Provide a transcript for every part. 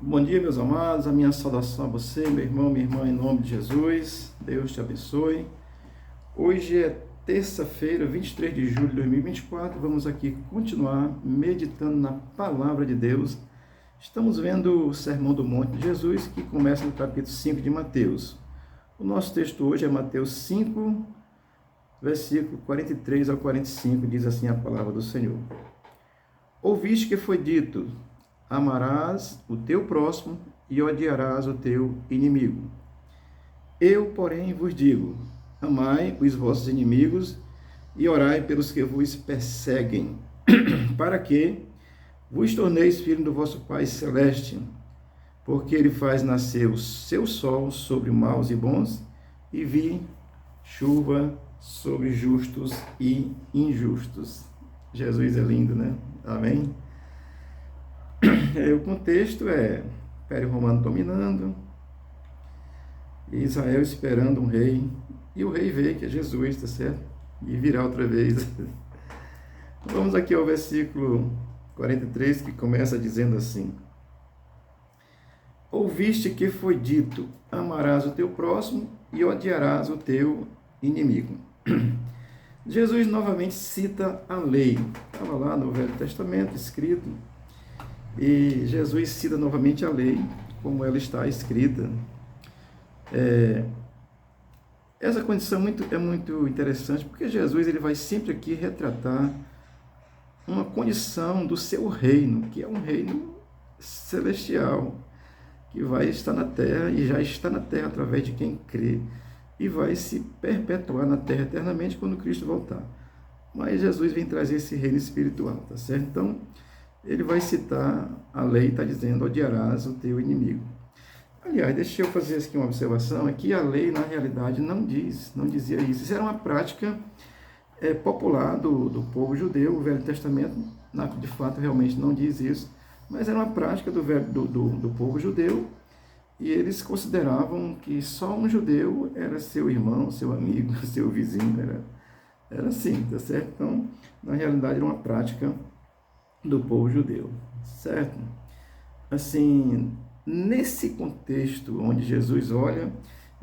Bom dia, meus amados. A minha saudação a você, meu irmão, minha irmã, em nome de Jesus. Deus te abençoe. Hoje é terça-feira, 23 de julho de 2024. Vamos aqui continuar meditando na palavra de Deus. Estamos vendo o Sermão do Monte de Jesus, que começa no capítulo 5 de Mateus. O nosso texto hoje é Mateus 5, versículo 43 ao 45, diz assim a palavra do Senhor. Ouviste que foi dito: amarás o teu próximo e odiarás o teu inimigo. Eu, porém, vos digo: amai os vossos inimigos e orai pelos que vos perseguem, para que vos torneis filhos do vosso Pai Celeste, porque ele faz nascer o seu sol sobre maus e bons e vi chuva sobre justos e injustos. Jesus é lindo, né? Amém? O contexto é Império Romano dominando, Israel esperando um rei, e o rei vê que é Jesus, tá certo? E virá outra vez. Vamos aqui ao versículo 43, que começa dizendo assim: ouviste que foi dito: amarás o teu próximo e odiarás o teu inimigo. Jesus novamente cita a lei. Estava lá no Velho Testamento escrito, e Jesus cita novamente a lei, como ela está escrita. Essa condição é muito interessante, porque Jesus ele vai sempre aqui retratar uma condição do seu reino, que é um reino celestial, que vai estar na terra e já está na terra através de quem crê, e vai se perpetuar na terra eternamente quando Cristo voltar. Mas Jesus vem trazer esse reino espiritual, tá certo? Então, ele vai citar a lei, está dizendo: odiarás o teu inimigo. Aliás, deixa eu fazer aqui uma observação, é que a lei, na realidade, não dizia isso. Isso era uma prática popular do povo judeu. O Velho Testamento, de fato, realmente não diz isso, mas era uma prática do povo judeu, e eles consideravam que só um judeu era seu irmão, seu amigo, seu vizinho, era assim, tá certo? Então, na realidade, era uma prática do povo judeu, certo? Assim, nesse contexto onde Jesus olha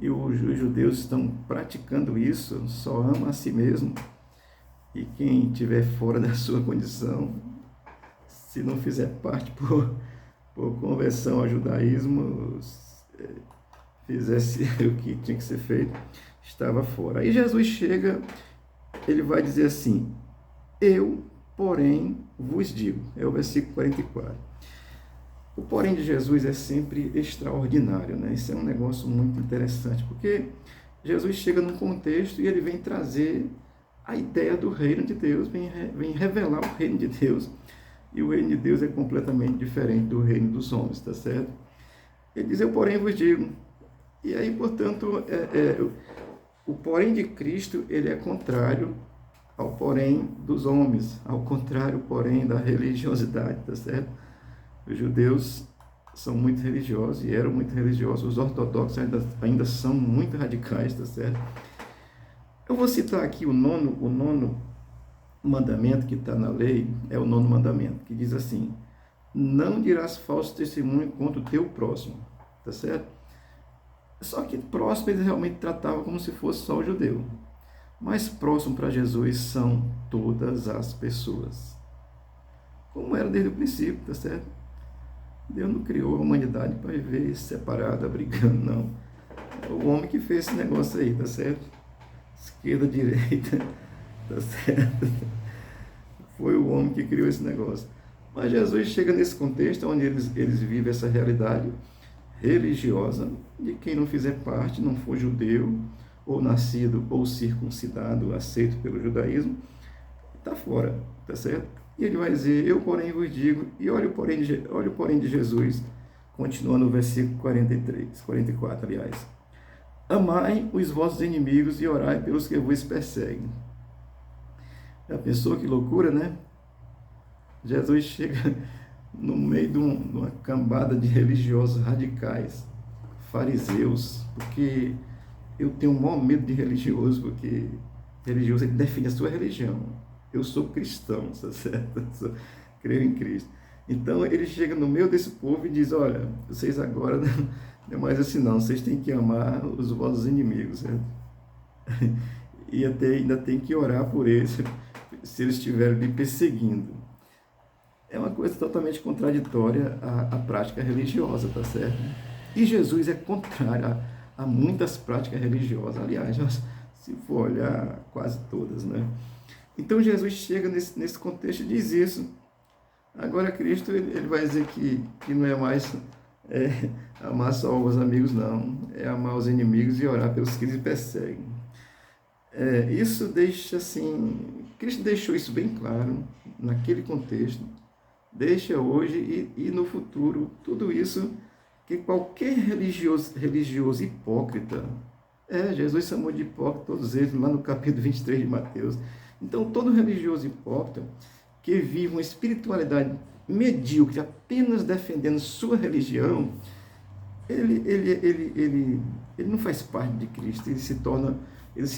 e os judeus estão praticando isso, só ama a si mesmo, e quem estiver fora da sua condição, se não fizer parte por conversão ao judaísmo, fizesse o que tinha que ser feito, estava fora. Aí Jesus chega, ele vai dizer assim: eu, porém, vos digo. É o versículo 44. O porém de Jesus é sempre extraordinário, né? Isso é um negócio muito interessante, porque Jesus chega num contexto e ele vem trazer a ideia do reino de Deus, vem revelar o reino de Deus. E o reino de Deus é completamente diferente do reino dos homens, tá certo? Ele diz: eu, porém, vos digo. E aí, portanto, o porém de Cristo, ele é contrário ao porém dos homens, ao contrário, porém, da religiosidade, tá certo? Os judeus são muito religiosos e eram muito religiosos, os ortodoxos ainda são muito radicais, tá certo? Eu vou citar aqui o nono mandamento que está na lei, é o nono mandamento, que diz assim: não dirás falso testemunho contra o teu próximo, tá certo? Só que próximo eles realmente tratavam como se fosse só o judeu. Mas próximo para Jesus são todas as pessoas, como era desde o princípio, tá certo? Deus não criou a humanidade para viver separada, brigando, não. É o homem que fez esse negócio aí, tá certo? Esquerda, direita, tá certo? Foi o homem que criou esse negócio. Mas Jesus chega nesse contexto onde eles vivem essa realidade religiosa de quem não fizer parte, não for judeu, ou nascido ou circuncidado, aceito pelo judaísmo, está fora, tá certo? E ele vai dizer: eu, porém, vos digo, e olha o porém de Jesus, continuando no versículo 44, aliás: amai os vossos inimigos e orai pelos que vos perseguem. Já pensou que loucura, né? Jesus chega no meio de uma cambada de religiosos radicais, fariseus, porque eu tenho o maior medo de religioso, porque religioso ele defende a sua religião. Eu sou cristão, tá certo? Creio em Cristo. Então ele chega no meio desse povo e diz, olha, vocês agora não é mais assim não, vocês têm que amar os vossos inimigos, certo? E até ainda tem que orar por eles, se eles estiverem lhe perseguindo. É uma coisa totalmente contraditória à prática religiosa, tá certo? E Jesus é contrário a muitas práticas religiosas, aliás, se for olhar, quase todas, né? Então Jesus chega nesse contexto e diz isso. Agora Cristo ele vai dizer que não é mais amar só os amigos, não. É amar os inimigos e orar pelos que lhes perseguem. Isso deixa assim... Cristo deixou isso bem claro naquele contexto. Deixa hoje e no futuro tudo isso que qualquer religioso hipócrita... Jesus chamou de hipócrita todos eles lá no capítulo 23 de Mateus. Então todo religioso hipócrita que vive uma espiritualidade medíocre, apenas defendendo sua religião, ele não faz parte de Cristo, ele se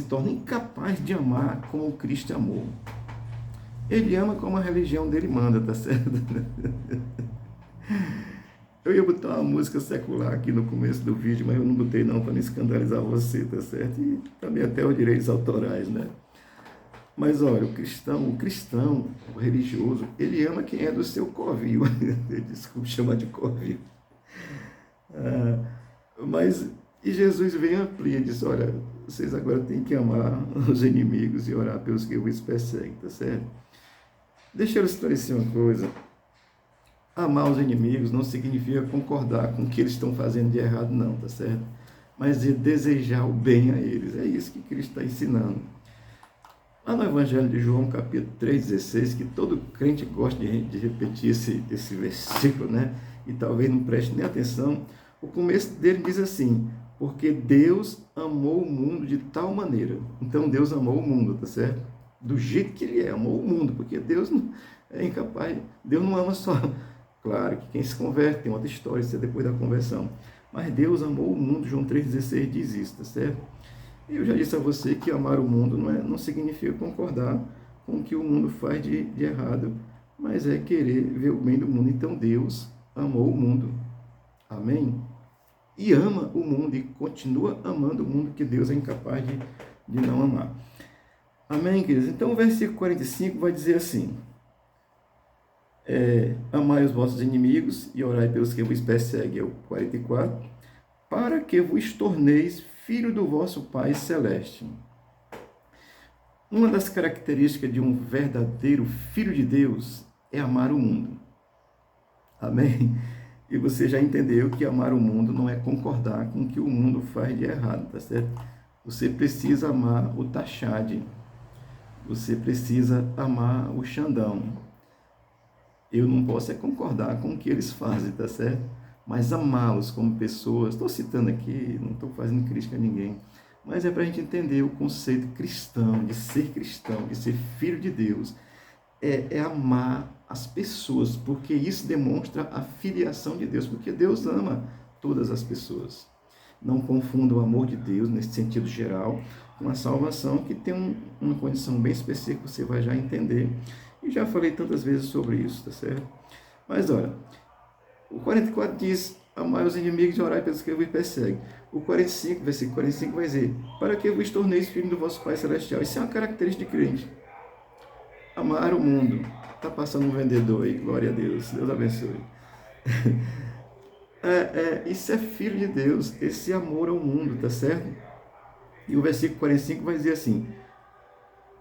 torna incapaz de amar como Cristo amou. Ele ama como a religião dele manda, tá certo? Eu ia botar uma música secular aqui no começo do vídeo, mas eu não botei não para não escandalizar você, tá certo? E também até os direitos autorais, né? Mas olha, o cristão, o religioso, ele ama quem é do seu covil. Desculpa chamar de covil. E Jesus vem e amplia, diz, olha, vocês agora têm que amar os inimigos e orar pelos que vos perseguem, tá certo? Deixa eu esclarecer uma coisa. Amar os inimigos não significa concordar com o que eles estão fazendo de errado, não, tá certo? Mas é desejar o bem a eles. É isso que Cristo está ensinando. Lá no Evangelho de João, capítulo 3,16, que todo crente gosta de repetir esse versículo, né? E talvez não preste nem atenção. O começo dele diz assim, porque Deus amou o mundo de tal maneira. Então Deus amou o mundo, tá certo? Do jeito que ele amou o mundo, porque Deus não é incapaz, Deus não ama só. Claro que quem se converte tem outra história, isso é depois da conversão. Mas Deus amou o mundo, João 3,16 diz isso, tá certo? Eu já disse a você que amar o mundo não significa concordar com o que o mundo faz de errado, mas é querer ver o bem do mundo. Então Deus amou o mundo. Amém? E ama o mundo e continua amando o mundo, que Deus é incapaz de não amar. Amém, queridos? Então o versículo 45 vai dizer assim, amai os vossos inimigos e orai pelos que vos perseguem, é o 44, para que vos torneis filho do vosso Pai Celeste. Uma das características de um verdadeiro filho de Deus é amar o mundo. Amém? E você já entendeu que amar o mundo não é concordar com o que o mundo faz de errado, tá certo? Você precisa amar o Taxade. Você precisa amar o Xandão. Eu não posso concordar com o que eles fazem, tá certo? Mas amá-los como pessoas, estou citando aqui, não estou fazendo crítica a ninguém, mas é para a gente entender o conceito cristão, de ser filho de Deus, é amar as pessoas, porque isso demonstra a filiação de Deus, porque Deus ama todas as pessoas. Não confunda o amor de Deus, nesse sentido geral, com a salvação, que tem uma condição bem específica, você vai já entender, e já falei tantas vezes sobre isso, tá certo? Mas olha, o 44 diz, amai os inimigos e orai pelos que vos perseguem. O 45, versículo 45 vai dizer, para que vos torneis filhos do vosso Pai Celestial. Isso é uma característica de crente. Amar o mundo. Está passando um vendedor aí, glória a Deus. Deus abençoe. Isso é filho de Deus, esse amor ao mundo, tá certo? E o versículo 45 vai dizer assim,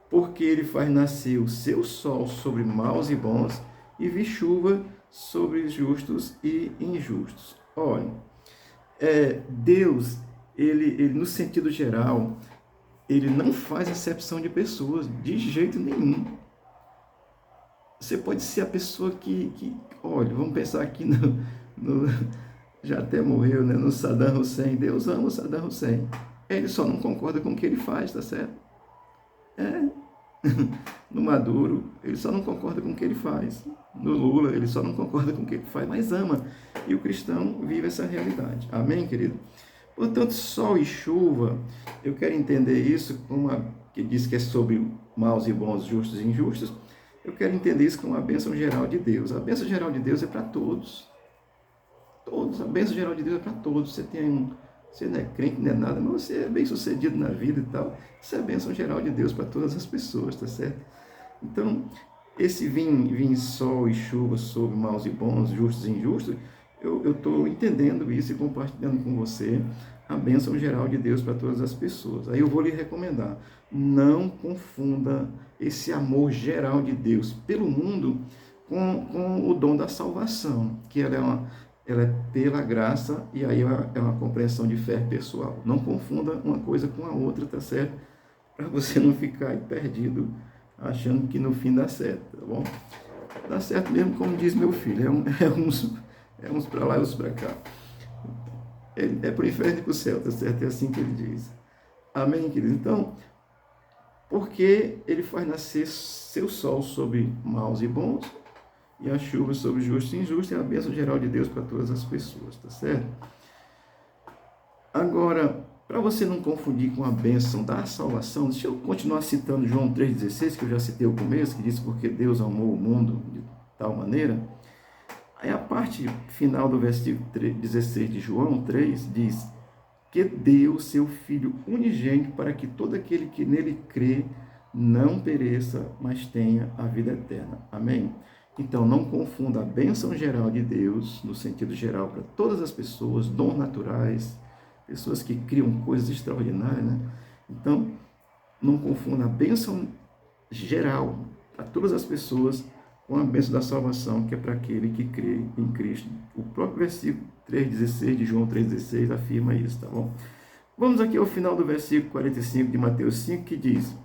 porque ele faz nascer o seu sol sobre maus e bons e vi chuva sobre justos e injustos. Olha, Deus, ele no sentido geral, ele não faz acepção de pessoas, de jeito nenhum. Você pode ser a pessoa olha, vamos pensar aqui já até morreu, né, no Saddam Hussein. Deus ama o Saddam Hussein. Ele só não concorda com o que ele faz, tá certo? No Maduro, ele só não concorda com o que ele faz. No Lula, ele só não concorda com o que ele faz, mas ama. E o cristão vive essa realidade. Amém, querido? Portanto, sol e chuva, eu quero entender isso como que diz que é sobre maus e bons, justos e injustos. eu quero entender isso como a bênção geral de Deus. A bênção geral de Deus é para todos. Todos. A bênção geral de Deus é para todos. Você não é crente, não é nada, mas você é bem sucedido na vida e tal. Isso é a bênção geral de Deus para todas as pessoas, tá certo? Então, esse vim sol e chuva sobre maus e bons, justos e injustos, eu estou entendendo isso e compartilhando com você a bênção geral de Deus para todas as pessoas. Aí eu vou lhe recomendar, não confunda esse amor geral de Deus pelo mundo com o dom da salvação, que ela é pela graça, e aí é uma compreensão de fé pessoal. Não confunda uma coisa com a outra, tá certo? Para você não ficar aí perdido, achando que no fim dá certo, tá bom? Dá certo mesmo, como diz meu filho, é uns para lá e uns para cá. É para o inferno e para o céu, tá certo? É assim que ele diz. Amém, queridos? Então, porque ele faz nascer seu sol sobre maus e bons, e a chuva sobre justos e injustos, é a bênção geral de Deus para todas as pessoas, tá certo? Agora, para você não confundir com a bênção da salvação, deixa eu continuar citando João 3,16, que eu já citei no começo, que diz porque Deus amou o mundo de tal maneira. Aí a parte final do versículo 16 de João 3 diz que deu seu Filho unigênito para que todo aquele que nele crê não pereça, mas tenha a vida eterna. Amém? Então, não confunda a bênção geral de Deus, no sentido geral, para todas as pessoas, dons naturais, pessoas que criam coisas extraordinárias, né? Então, não confunda a bênção geral para todas as pessoas com a bênção da salvação, que é para aquele que crê em Cristo. O próprio versículo 3,16 de João 3,16 afirma isso, tá bom? Vamos aqui ao final do versículo 45 de Mateus 5, que diz...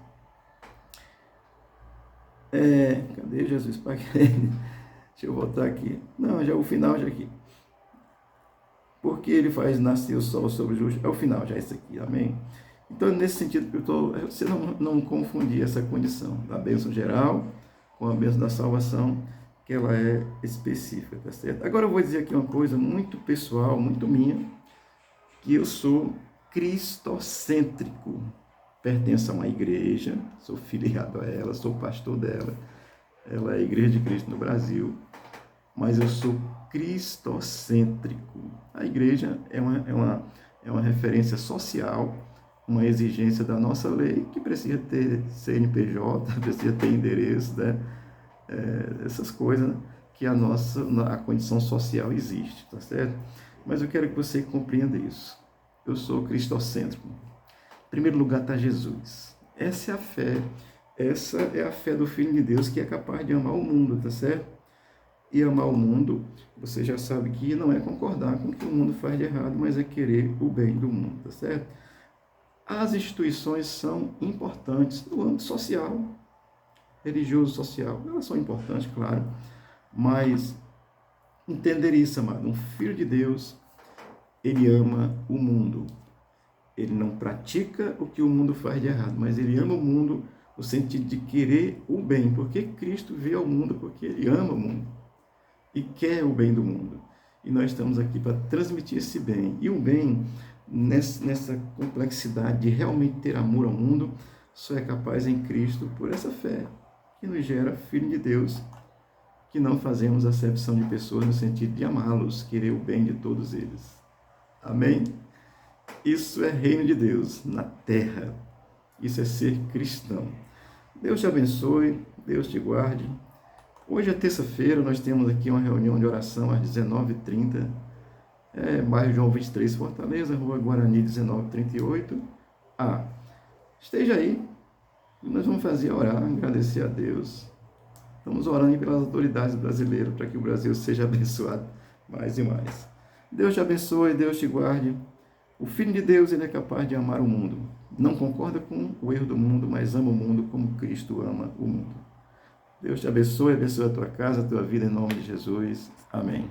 cadê Jesus? Deixa eu voltar aqui. Não, já o final já aqui. Porque ele faz nascer o sol sobre os justos. É o final, já isso aqui, amém? Então, nesse sentido, você não confundir essa condição da bênção geral com a bênção da salvação, que ela é específica, tá certo? Agora eu vou dizer aqui uma coisa muito pessoal, muito minha, que eu sou cristocêntrico. Pertenço a uma igreja, sou filiado a ela, sou pastor dela. Ela é a Igreja de Cristo no Brasil, mas eu sou cristocêntrico. A igreja é uma referência social, uma exigência da nossa lei, que precisa ter CNPJ, precisa ter endereço, né? Essas coisas, né? Que a condição social existe, tá certo? Mas eu quero que você compreenda isso. Eu sou cristocêntrico. Em primeiro lugar está Jesus. Essa é a fé. Essa é a fé do Filho de Deus, que é capaz de amar o mundo, tá certo? E amar o mundo, você já sabe que não é concordar com o que o mundo faz de errado, mas é querer o bem do mundo, tá certo? As instituições são importantes no âmbito social, religioso, social. Elas são importantes, claro, mas entender isso, amado, um filho de Deus, ele ama o mundo. Ele não pratica o que o mundo faz de errado, mas ele ama o mundo no sentido de querer o bem, porque Cristo veio ao mundo porque ele ama o mundo e quer o bem do mundo. E nós estamos aqui para transmitir esse bem. E o bem, nessa complexidade de realmente ter amor ao mundo, só é capaz em Cristo por essa fé que nos gera Filho de Deus, que não fazemos acepção de pessoas no sentido de amá-los, querer o bem de todos eles. Amém? Isso é reino de Deus na terra. Isso é ser cristão. Deus te abençoe, Deus te guarde. Hoje é terça-feira, nós temos aqui uma reunião de oração às 19h30, bairro João 23, Fortaleza, Rua Guarani 1938. Esteja aí, e nós vamos orar, agradecer a Deus. Estamos orando pelas autoridades brasileiras, para que o Brasil seja abençoado mais e mais. Deus te abençoe, Deus te guarde. O Filho de Deus, ele é capaz de amar o mundo. Não concorda com o erro do mundo, mas ama o mundo como Cristo ama o mundo. Deus te abençoe a tua casa, a tua vida, em nome de Jesus. Amém.